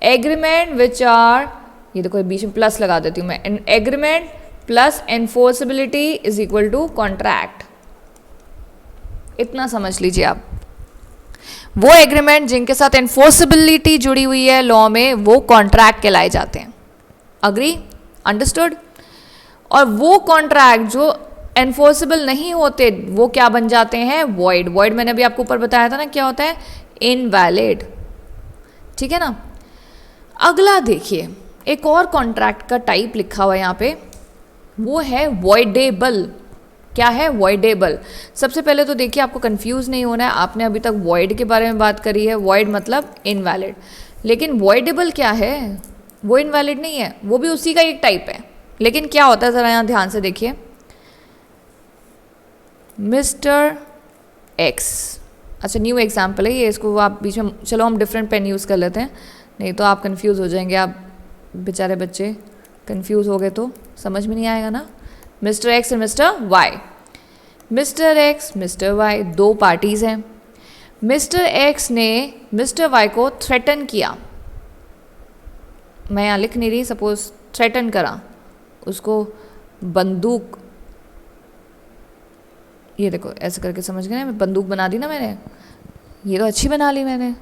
एग्रीमेंट विच आर, ये देखो बीच में प्लस लगा देती हूँ मैं, agreement plus enforceability is equal to contract. इतना समझ लीजिए आप। वो एग्रीमेंट जिनके साथ एनफोर्सेबिलिटी जुड़ी हुई है लॉ में, वो कॉन्ट्रैक्ट कहलाए जाते हैं। अग्री? अंडरस्टूड? और वो कॉन्ट्रैक्ट जो एनफोर्सेबल नहीं होते वो क्या बन जाते हैं? वॉइड। वॉइड मैंने अभी आपको ऊपर बताया था ना, क्या होता है? इनवैलिड। ठीक है ना। अगला देखिए, एक और कॉन्ट्रैक्ट का टाइप लिखा हुआ है यहाँ पे, वो है वॉइडेबल। क्या है? वॉइडेबल। सबसे पहले तो देखिए, आपको कंफ्यूज नहीं होना है, आपने अभी तक वॉइड के बारे में बात करी है, वॉइड मतलब इनवैलिड, लेकिन वॉइडेबल क्या है? वो इनवैलिड नहीं है, वो भी उसी का एक टाइप है। लेकिन क्या होता है, ज़रा यहाँ ध्यान से देखिए। मिस्टर एक्स, अच्छा न्यू एग्जाम्पल है ये, इसको आप बीच में, चलो हम डिफरेंट पेन यूज़ कर लेते हैं, नहीं तो आप कंफ्यूज हो जाएंगे, आप बेचारे बच्चे कंफ्यूज हो गए तो समझ में नहीं आएगा ना। मिस्टर एक्स और Mr Y, Mr X Mr Y, दो पार्टीज़ हैं। मिस्टर एक्स ने मिस्टर वाई को थ्रेटन किया, मैं यहाँ लिख नहीं रही, सपोज थ्रेटन करा उसको, बंदूक, ये देखो ऐसे करके समझ गए ना, बंदूक बना दी ना मैंने, ये तो अच्छी बना ली मैंने,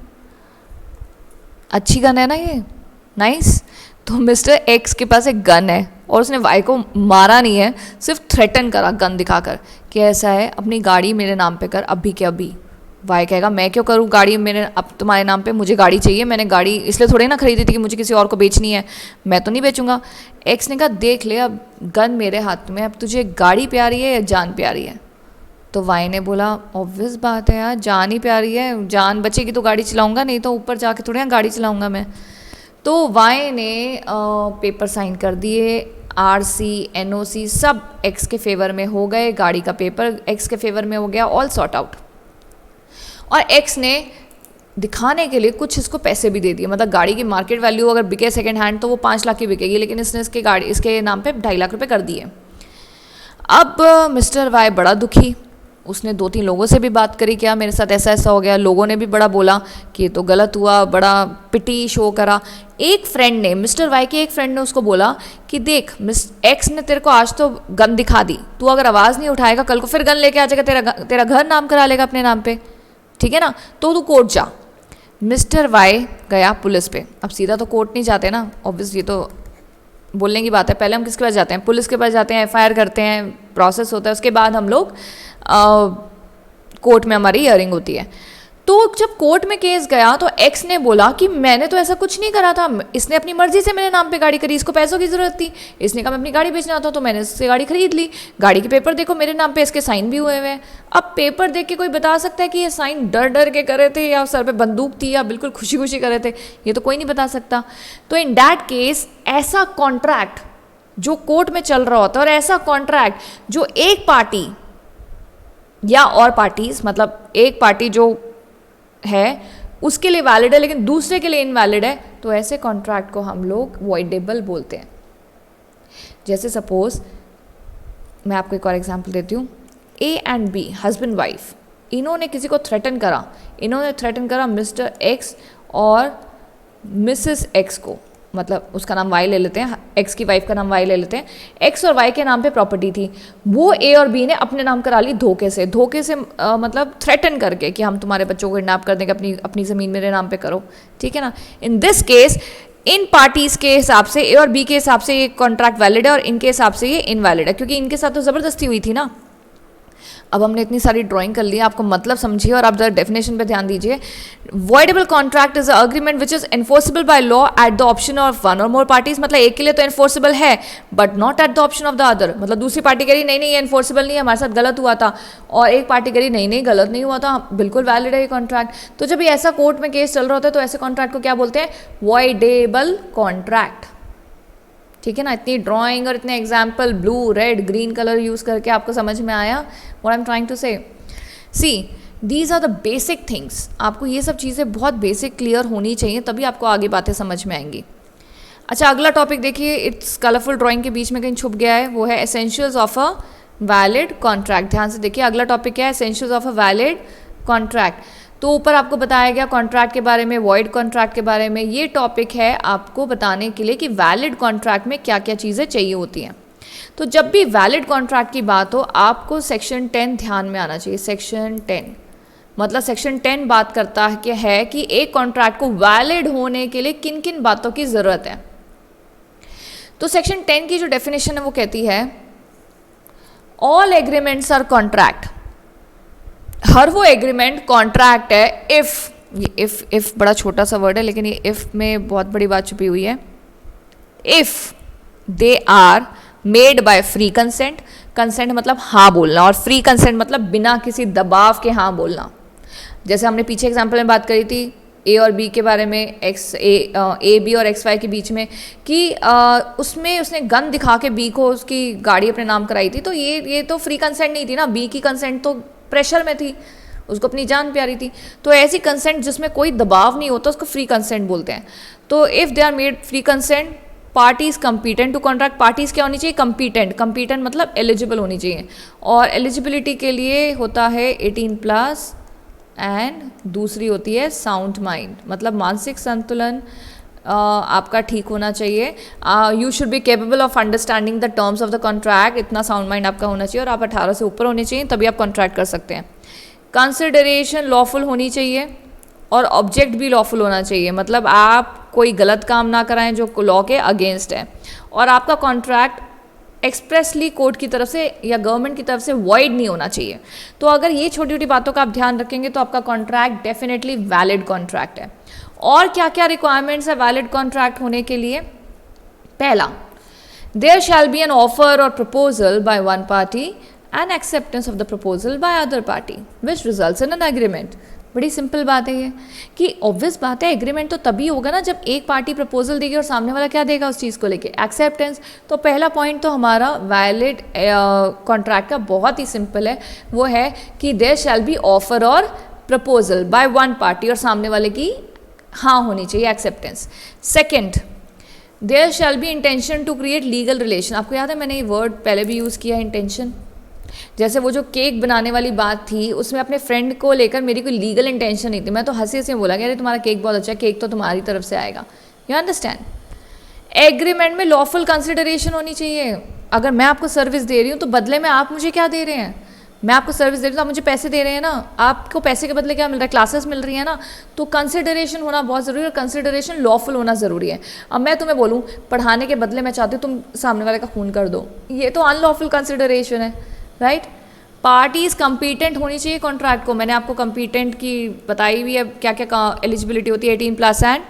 अच्छी गन है ना ये, नाइस। तो मिस्टर एक्स के पास एक गन है और उसने वाई को मारा नहीं है, सिर्फ थ्रेटन करा गन दिखाकर कि ऐसा है अपनी गाड़ी मेरे नाम पे कर अभी के अभी। वाई कहेगा मैं क्यों करूँ गाड़ी मेरे, अब तुम्हारे नाम पे, मुझे गाड़ी चाहिए, मैंने गाड़ी इसलिए थोड़ी ना खरीदी थी कि मुझे किसी और को बेचनी है, मैं तो नहीं बेचूंगा। एक्स ने कहा देख ले अब गन मेरे हाथ में, अब तुझे गाड़ी प्यारी है या जान प्यारी है? तो वाई ने बोला ऑब्वियस बात है यार, जान ही प्यारी है, जान बचेगी तो गाड़ी चलाऊंगा, नहीं तो ऊपर जाके थोड़ी ना गाड़ी चलाऊंगा मैं। तो वाई ने पेपर साइन कर दिए, आरसी एनओसी सब एक्स के फेवर में हो गए, गाड़ी का पेपर एक्स के फेवर में हो गया, ऑल सॉर्ट आउट। और एक्स ने दिखाने के लिए कुछ इसको पैसे भी दे दिए, मतलब गाड़ी की मार्केट वैल्यू अगर बिके सेकेंड हैंड तो वो 5 लाख की बिकेगी, लेकिन इसने इसके नाम पे 2.5 लाख रुपए कर दिए। अब मिस्टर वाई बड़ा दुखी, उसने 2-3 लोगों से भी बात करी, क्या मेरे साथ ऐसा ऐसा हो गया, लोगों ने भी बड़ा बोला कि ये तो गलत हुआ, बड़ा पिटी शो करा। एक फ्रेंड ने, मिस्टर वाई के एक फ्रेंड ने उसको बोला कि देख मिस एक्स ने तेरे को आज तो गन दिखा दी, तू अगर आवाज़ नहीं उठाएगा कल को फिर गन लेके आ जाएगा, तेरा घर नाम करा लेगा अपने नाम पे, ठीक है ना, तो तू कोर्ट जा। मिस्टर वाई गया पुलिस पे। अब सीधा तो कोर्ट नहीं जाते ना, ऑब्वियस ये तो बोलने की बात है, पहले हम किसके पास जाते हैं? पुलिस के पास जाते हैं, एफआईआर करते हैं, प्रोसेस होता है, उसके बाद हम लोग कोर्ट में हमारी हियरिंग होती है। तो जब कोर्ट में केस गया तो एक्स ने बोला कि मैंने तो ऐसा कुछ नहीं करा था, इसने अपनी मर्जी से मेरे नाम पे गाड़ी करी, इसको पैसों की ज़रूरत थी, इसने कहा मैं अपनी गाड़ी बेचना था तो मैंने इससे गाड़ी खरीद ली, गाड़ी के पेपर देखो मेरे नाम पे, इसके साइन भी हुए हुए हैं। अब पेपर देख के कोई बता सकता है कि ये साइन डर डर के करे थे या सर पे बंदूक थी या बिल्कुल खुशी खुशी करे थे? ये तो कोई नहीं बता सकता। तो इन दैट केस ऐसा कॉन्ट्रैक्ट जो कोर्ट में चल रहा होता है और ऐसा कॉन्ट्रैक्ट जो एक पार्टी या और पार्टीज, मतलब एक पार्टी जो है उसके लिए वैलिड है लेकिन दूसरे के लिए इनवैलिड है, तो ऐसे कॉन्ट्रैक्ट को हम लोग वॉइडेबल बोलते हैं। जैसे सपोज मैं आपको एक और एग्जांपल देती हूँ, A and be husband wife, इन्होंने किसी को थ्रेटन करा, इन्होंने थ्रेटन करा मिस्टर एक्स और मिसेस एक्स को, मतलब उसका नाम वाई ले लेते हैं, एक्स की वाइफ का नाम वाई ले लेते हैं। एक्स और वाई के नाम पे प्रॉपर्टी थी, वो ए और बी ने अपने नाम करा ली धोखे से मतलब थ्रेटन करके कि हम तुम्हारे बच्चों को किडनैप कर देंगे, अपनी ज़मीन मेरे नाम पे करो, ठीक है ना। In this case in parties के हिसाब से, ए और बी के हिसाब से ये कॉन्ट्रैक्ट वैलिड है और इनके हिसाब से ये इनवैलिड है, क्योंकि इनके साथ तो ज़बरदस्ती हुई थी ना। अब हमने इतनी सारी ड्राइंग कर ली, आपको मतलब समझिए और आप जरा डेफिनेशन पे ध्यान दीजिए। Voidable contract is a agreement which is enforceable by law at the option of one और मोर पार्टीज, मतलब एक के लिए तो एनफोर्सेबल है but not at the option of the other, मतलब दूसरी पार्टी कह रही नहीं नहीं ये एनफोर्सेबल नहीं है, हमारे साथ गलत हुआ था, और एक पार्टी कह रही नहीं नहीं गलत नहीं हुआ था, बिल्कुल वैलिड है ये कॉन्ट्रैक्ट। तो जब ये ऐसा कोर्ट में केस चल रहा होता है तो ऐसे कॉन्ट्रैक्ट को क्या बोलते हैं? वॉइडेबल कॉन्ट्रैक्ट, ठीक है ना। इतनी ड्राइंग और इतने example blue red green colour use करके आपको समझ में आया what I am trying to say? See these are the basic things, आपको ये सब चीज़ें बहुत बेसिक क्लियर होनी चाहिए, तभी आपको आगे बातें समझ में आएंगी। अच्छा अगला टॉपिक देखिए, इट्स कलरफुल ड्राइंग के बीच में कहीं छुप गया है, वो है essentials of a valid contract. ध्यान से देखिए अगला टॉपिक क्या है? Essentials of a valid contract. तो ऊपर आपको बताया गया कॉन्ट्रैक्ट के बारे में, वॉइड कॉन्ट्रैक्ट के बारे में। ये टॉपिक है आपको बताने के लिए कि वैलिड कॉन्ट्रैक्ट में क्या क्या चीज़ें चाहिए होती हैं। तो जब भी वैलिड कॉन्ट्रैक्ट की बात हो आपको सेक्शन 10 ध्यान में आना चाहिए। सेक्शन 10 मतलब सेक्शन 10 बात करता है कि एक कॉन्ट्रैक्ट को वैलिड होने के लिए किन किन बातों की ज़रूरत है। तो सेक्शन 10 की जो डेफिनेशन है वो कहती है ऑल एग्रीमेंट्स आर कॉन्ट्रैक्ट, हर वो एग्रीमेंट कॉन्ट्रैक्ट है इफ़, ये इफ़ बड़ा छोटा सा वर्ड है लेकिन ये इफ़ में बहुत बड़ी बात छुपी हुई है। If they are made by free consent, consent मतलब हाँ बोलना, और फ्री कंसेंट मतलब बिना किसी दबाव के हाँ बोलना। जैसे हमने पीछे एग्जाम्पल में बात करी थी ए और बी के बारे में, ए बी और एक्स वाई के बीच में, कि उसमें उसने गन दिखा के बी को उसकी गाड़ी अपने नाम कराई थी, तो ये तो फ्री कंसेंट नहीं थी ना, बी की कंसेंट तो प्रेशर में थी, उसको अपनी जान प्यारी थी। तो ऐसी कंसेंट जिसमें कोई दबाव नहीं होता उसको फ्री कंसेंट बोलते हैं। तो if they are made free consent, parties competent to contract, parties क्या होनी चाहिए? कंपीटेंट, कंपीटेंट मतलब एलिजिबल होनी चाहिए, और एलिजिबिलिटी के लिए होता है 18+ एंड दूसरी होती है साउंड माइंड, मतलब मानसिक संतुलन आपका ठीक होना चाहिए। You should be capable of understanding the terms of the contract, इतना साउंड माइंड आपका होना चाहिए, और आप 18 से ऊपर होने चाहिए, तभी आप कॉन्ट्रैक्ट कर सकते हैं। कंसिडरेशन लॉफुल होनी चाहिए और ऑब्जेक्ट भी लॉफुल होना चाहिए, मतलब आप कोई गलत काम ना कराएं जो लॉ के अगेंस्ट है, और आपका कॉन्ट्रैक्ट एक्सप्रेसली कोर्ट की तरफ से या गवर्नमेंट की तरफ से वॉइड नहीं होना चाहिए। तो अगर ये छोटी छोटी बातों का आप ध्यान रखेंगे तो आपका कॉन्ट्रैक्ट डेफिनेटली वैलिड कॉन्ट्रैक्ट है। और क्या क्या रिक्वायरमेंट्स है वैलिड कॉन्ट्रैक्ट होने के लिए? पहला, there shall be an offer और proposal by one party and acceptance of the proposal by other party which results in an agreement. बड़ी सिंपल बात है ये, कि ऑब्वियस बात है एग्रीमेंट तो तभी होगा ना जब एक पार्टी प्रपोजल देगी और सामने वाला क्या देगा उस चीज़ को लेके? एक्सेप्टेंस। तो पहला पॉइंट तो हमारा वैलिड कॉन्ट्रैक्ट का बहुत ही सिंपल है, वो है कि देयर शैल बी ऑफर और प्रपोजल बाय वन पार्टी, और सामने वाले की हाँ होनी चाहिए, acceptance. Second, there shall be intention to create legal relation. आपको याद है मैंने ये वर्ड पहले भी यूज़ किया है, इंटेंशन। जैसे वो जो केक बनाने वाली बात थी उसमें अपने फ्रेंड को लेकर मेरी कोई लीगल इंटेंशन नहीं थी, मैं तो हंसी हंसी में बोला कि अरे तुम्हारा केक बहुत अच्छा है, केक तो तुम्हारी तरफ से आएगा। You understand? एग्रीमेंट में लॉफुल कंसिडरेशन होनी चाहिए। अगर मैं आपको सर्विस दे रही हूँ तो बदले में आप मुझे क्या दे रहे हैं? मैं आपको सर्विस दे रही हूँ तो आप मुझे पैसे दे रहे हैं ना, आपको पैसे के बदले क्या मिल रहा है? क्लासेस मिल रही है ना। तो कंसिडरेशन होना बहुत ज़रूरी है, और कंसिडरेशन लॉफुल होना ज़रूरी है। अब मैं तुम्हें बोलूँ पढ़ाने के बदले मैं चाहती हूँ तुम सामने वाले का खून कर दो, ये तो अनलॉफुल कंसिडरेशन है, राइट? पार्टीज कंपीटेंट होनी चाहिए कॉन्ट्रैक्ट को, मैंने आपको कंपीटेंट की बताई हुई है क्या क्या एलिजिबिलिटी होती है, 18+ and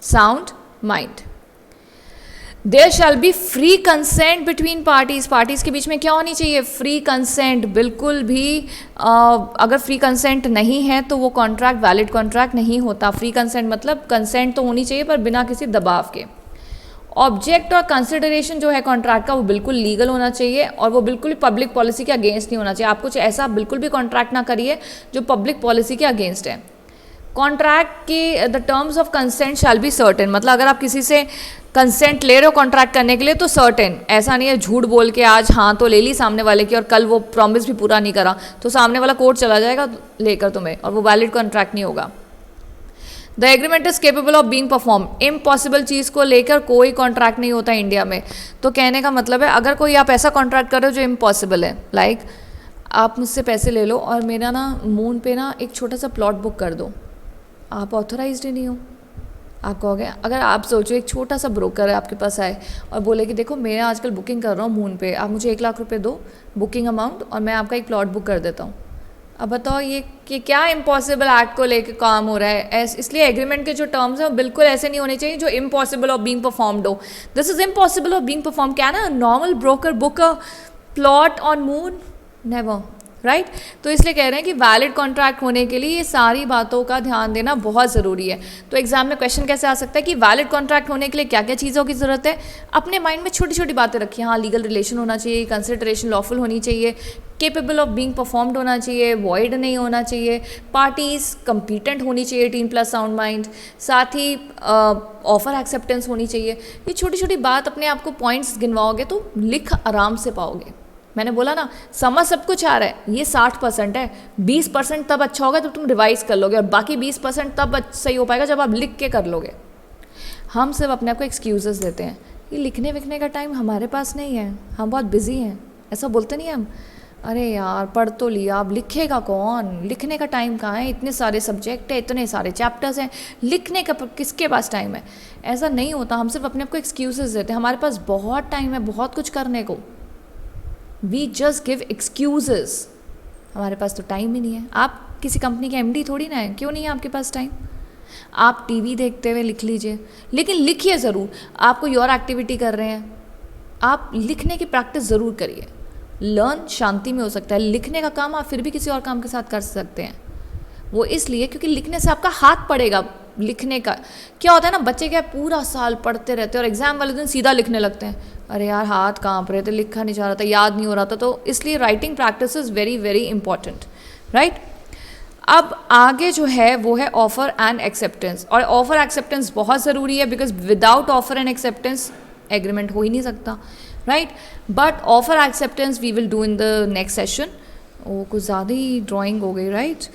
sound mind. There shall be free consent between parties, parties के बीच में क्या होनी चाहिए, फ्री कंसेंट। बिल्कुल भी अगर फ्री कंसेंट नहीं है तो वो कॉन्ट्रैक्ट वैलिड कॉन्ट्रैक्ट नहीं होता। फ्री कंसेंट मतलब कंसेंट तो होनी चाहिए पर बिना किसी दबाव के। ऑब्जेक्ट और कंसिडरेशन जो है कॉन्ट्रैक्ट का वो बिल्कुल लीगल होना चाहिए और वो बिल्कुल भी पब्लिक पॉलिसी के अगेंस्ट नहीं होना चाहिए। आप कुछ ऐसा बिल्कुल भी कॉन्ट्रैक्ट ना करिए जो पब्लिक पॉलिसी के अगेंस्ट है। कॉन्ट्रैक्ट के the terms of consent shall be certain, मतलब अगर आप किसी से कंसेंट ले रहे हो कॉन्ट्रैक्ट करने के लिए तो सर्टेन, ऐसा नहीं है झूठ बोल के आज हाँ तो ले ली सामने वाले की और कल वो प्रॉमिस भी पूरा नहीं करा तो सामने वाला कोर्ट चला जाएगा लेकर तुम्हें और वो वैलिड कॉन्ट्रैक्ट नहीं होगा। The agreement is capable of being perform, impossible चीज़ को लेकर कोई कॉन्ट्रैक्ट नहीं होता इंडिया में। तो कहने का मतलब है अगर कोई आप ऐसा कॉन्ट्रैक्ट कर रहे हो जो इम्पॉसिबल है, लाइक आप मुझसे पैसे ले लो और मेरा ना मून पे ना एक छोटा सा प्लॉट बुक कर दो, आप ऑथोराइज्ड ही नहीं हो। आप कहोगे, अगर आप सोचो एक छोटा सा ब्रोकर है आपके पास आए और बोले कि देखो मैं आजकल बुकिंग कर रहा हूँ मून पे, आप मुझे 1 लाख रुपए दो बुकिंग अमाउंट और मैं आपका एक प्लॉट बुक कर देता हूँ। अब बताओ ये कि क्या इम्पॉसिबल एक्ट को लेकर काम हो रहा है। इसलिए एग्रीमेंट के जो टर्म्स हैं वो बिल्कुल ऐसे नहीं होने चाहिए जो इम्पॉसिबल ऑफ बीइंग परफॉर्म्ड हो। This is impossible of being perform, क्या ना normal broker book a plot on moon, never, right. तो इसलिए कह रहे हैं कि वैलिड कॉन्ट्रैक्ट होने के लिए ये सारी बातों का ध्यान देना बहुत ज़रूरी है। तो एग्जाम में क्वेश्चन कैसे आ सकता है कि वैलिड कॉन्ट्रैक्ट होने के लिए क्या क्या चीज़ों की ज़रूरत है, अपने माइंड में छोटी छोटी बातें रखिए। हाँ, लीगल रिलेशन होना चाहिए, कंसिडरेशन लॉफुल होनी चाहिए, केपेबल ऑफ बीइंग परफॉर्म्ड होना चाहिए, वॉइड नहीं होना चाहिए, पार्टीज कंपीटेंट होनी चाहिए, 18+ साउंड माइंड, साथ ही ऑफर एक्सेप्टेंस होनी चाहिए। ये छोटी छोटी बात अपने आप को पॉइंट्स गिनवाओगे तो लिख आराम से पाओगे। मैंने बोला ना समझ सब कुछ आ रहा है, ये 60% है, 20% तब अच्छा होगा जब तुम रिवाइज कर लोगे और बाकी 20% तब सही हो पाएगा जब आप लिख के कर लोगे। हम सिर्फ अपने आप को एक्सक्यूजेस देते हैं, ये लिखने विखने का टाइम हमारे पास नहीं है, हम बहुत बिजी हैं, ऐसा बोलते नहीं हम। अरे यार पढ़ तो लिया, अब लिखेगा कौन, लिखने का टाइम कहाँ है, इतने सारे सब्जेक्ट है, इतने सारे चैप्टर्स हैं, लिखने का किसके पास टाइम है। ऐसा नहीं होता, हम सिर्फ अपने आप को एक्सक्यूजेस देते हैं, हमारे पास बहुत टाइम है बहुत कुछ करने को। वी जस्ट गिव एक्सक्यूजेस, हमारे पास तो टाइम ही नहीं है। आप किसी कंपनी के एमडी थोड़ी ना है, क्यों नहीं है आपके पास टाइम। आप टीवी देखते हुए लिख लीजिए, लेकिन लिखिए ज़रूर। आप कोई और एक्टिविटी कर रहे हैं, आप लिखने की प्रैक्टिस ज़रूर करिए। लर्न शांति में हो सकता है, लिखने का काम आप फिर भी किसी और काम के साथ कर सकते हैं। वो इसलिए क्योंकि लिखने से आपका हाथ पड़ेगा। लिखने का क्या होता है ना, बच्चे क्या पूरा साल पढ़ते रहते हैं और एग्जाम वाले दिन सीधा लिखने लगते हैं, अरे यार हाथ कांप रहे थे, लिखा नहीं जा रहा था, याद नहीं हो रहा था। तो इसलिए writing practice is very very important, right. अब आगे जो है वो है ऑफर एंड एक्सेप्टेंस, और ऑफर एक्सेप्टेंस बहुत ज़रूरी है because without offer and acceptance agreement हो ही नहीं सकता, right. But offer acceptance we will do in the next session. वो कुछ ज़्यादा ही ड्राइंग हो गई, right.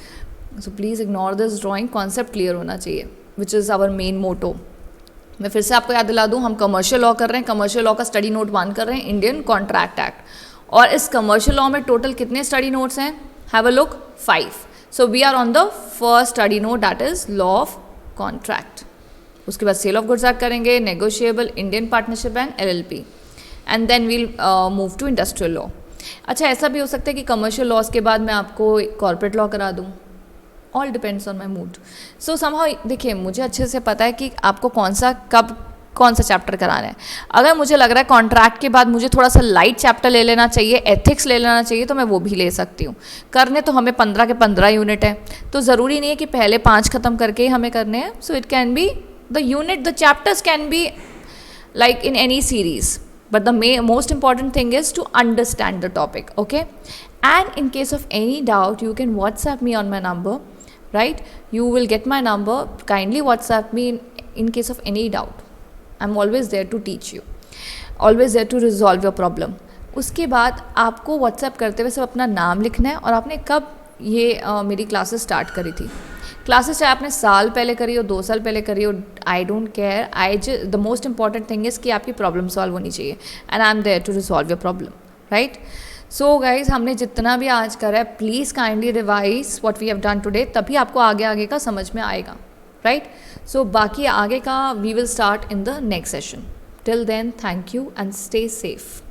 So please ignore this drawing, concept clear होना चाहिए which is our main motto. मैं फिर से आपको याद दिला दूँ, हम कमर्शियल लॉ कर रहे हैं, कमर्शियल लॉ का स्टडी नोट 1 कर रहे हैं, इंडियन कॉन्ट्रैक्ट एक्ट। और इस कमर्शियल लॉ में टोटल कितने स्टडी नोट्स हैं, have a look, 5। So we are on the first study note, that is law of contract. उसके बाद सेल ऑफ गुड्स एक्ट करेंगे, negotiable, Indian partnership and LLP, and then we'll move to industrial law. अच्छा, ऐसा भी हो सकता है कि कमर्शियल लॉज के बाद मैं आपको कॉर्पोरेट लॉ करा दूँ, all depends on my mood. So somehow देखिए, मुझे अच्छे से पता है कि आपको कौन सा कब कौन सा चैप्टर कराना है। अगर मुझे लग रहा है कॉन्ट्रैक्ट के बाद मुझे थोड़ा सा लाइट चैप्टर ले लेना चाहिए, एथिक्स ले लेना चाहिए, तो मैं वो भी ले सकती हूँ। करने तो हमें 15 के 15 यूनिट है, तो ज़रूरी नहीं है कि पहले 5 ख़त्म करके ही हमें करने हैं। So it can be the unit, the chapters can be like in any series, but the most important thing is to understand the topic, okay? And in case of any doubt, you can WhatsApp me on my number, right? You will get my number, kindly WhatsApp me in case of any doubt. I'm always there to teach you, always there to resolve your problem. उसके बाद आपको WhatsApp करते हुए सिर्फ अपना नाम लिखना है और आपने कब ये मेरी क्लासेस स्टार्ट करी थी। क्लासेस चाहे आपने साल पहले करी हो, 2 साल पहले करी हो, I don't care. The most important thing is कि आपकी प्रॉब्लम सॉल्व होनी चाहिए, and I am there to resolve your problem, right. So guys, हमने जितना भी आज करा है, please kindly revise what we have done today, तभी आपको आगे आगे का समझ में आएगा, राइट। सो बाकी आगे का we will start in the next session. Till then, thank you and stay safe.